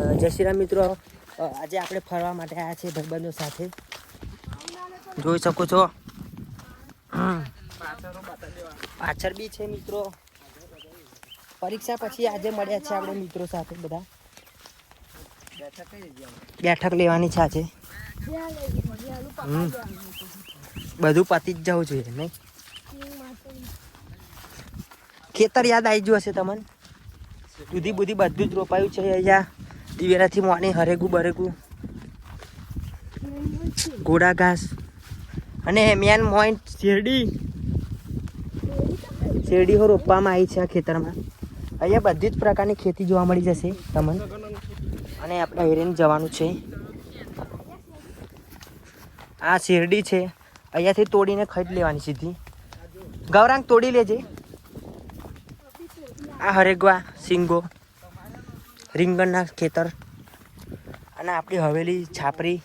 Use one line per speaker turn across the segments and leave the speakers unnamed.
જય શ્રી રામ મિત્રો, આજે આપણે ફરવા માટે આવ્યા છીએ ભાઈબંધો સાથે. જોઈ શકો છો પાછળ બી છે મિત્રો. પરીક્ષા પછી આજે મળ્યા છે આપણે મિત્રો સાથે બધા. બેઠક લેવાની છે આજે. બધું પતી જ જવું જોઈએ નહીં? ખેતર યાદ આવી ગયું હશે તમને. દૂધી બુધી બધું જ રોપાયું છે અહીંયા. દિવેલાથી મોની હરેગું બરેગું ઘોડા ઘાસ અને મેન મોઈન્ટ શેરડીઓ રોપવામાં આવી છે આ ખેતરમાં. અહીંયા બધી જ પ્રકારની ખેતી જોવા મળી જશે તમને. અને આપણે હેરેન જવાનું છે. આ શેરડી છે, અહીંયાથી તોડીને ખાઈ લેવાની સીધી. ગૌરાંગ તોડી લેજે. આ હરેગવા સિંગો રીંગણના ખેતર અને આપણી હવેલી છાપરી.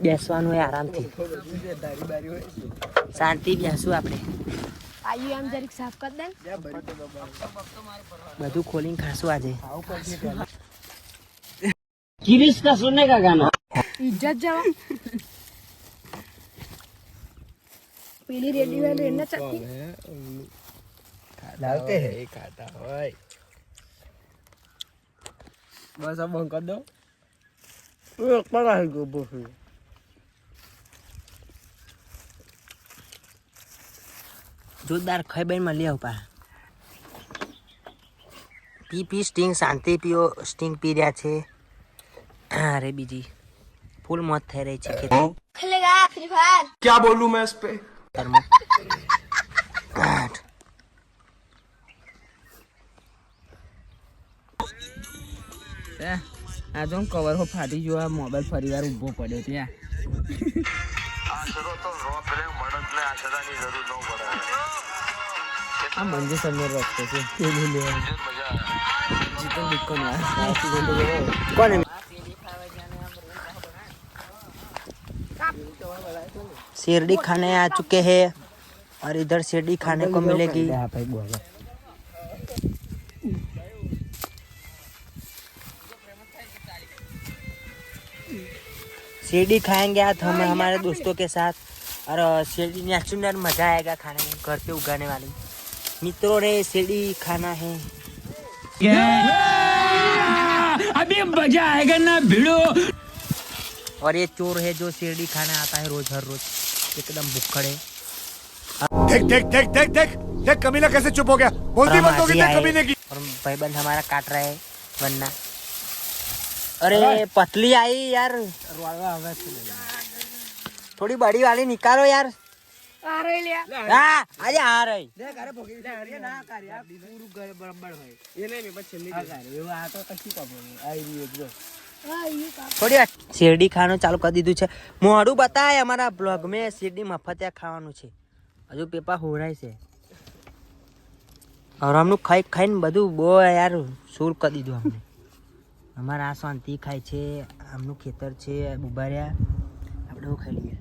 બેસવાનું હોય આરામથી, શાંતિ બેસવું આપણે. બધું ખોલીને ખાશું આજે. સુને કા ગાના ઇજ્જત જવા પેલી રેડી વાળી એને ચક્કી डालते हैं एक खाता भाई. बस अब बंद कर दो. एक पड़ा है गोबर से. जोरदार खाई बेन में लिया ऊपर. पी स्टिंग शांति पियो. स्टिंग पी रहा छे. अरे बीजी फुल मौत થઈ રહી છે. खेलेगा फ्री फायर. क्या बोलूं मैं इस पे. આ જો કવર હો ફાટી ગયો. આ મોબાઈલ ફરીવાર ઊભો પડ્યો ત્યાં. આ મંજેશરનો રસ્તો છે. કોને शेरडी खाने आ चुके हैं और इधर शेरडी खाने को मिलेगी. शेरडी खाएंगे आज हम हमारे दोस्तों के साथ. और शेरडी नेचुरल मजा आएगा खाने में. घर पे उगाने वाली. मित्रों ने शेरडी खाना है. अभी मजा आएगा ना भिड़ो. और ये चोर है जो शेरडी खाने आता है रोज हर रोज. एकदम भुक्खड़ है.
देख देख देख देख देख देख कमीना कैसे चुप हो गया. बोलती बंद होगी देख कमीने की.
और भाईबंद हमारा काट रहा है वरना. अरे पतली आई यार. थोड़ी बड़ी वाली निकालो यार. आ रही ले. हां आज आ रही. देख अरे भोगी ले ना कार्या पूरू घर बराबर है. ये नहीं मैं बस चलनी है. वो आ तो कच्ची प्रॉब्लम आई रही है जो. થોડી શેરડી ખાવાનું ચાલુ કરી દીધું છે. મોડું બતાય અમારા બ્લોગ મેં શેરડી મફતિયા ખાવાનું છે. હજુ પેપા હોરાય છે. આરામનું ખાઈ ખાઈને બધું બહુ યાર શૂર કરી દીધું અમને. અમારા આ શાંતિ ખાય છે. આમનું ખેતર છે. ઉભા રહ્યા આપણે ખાઈ લઈએ.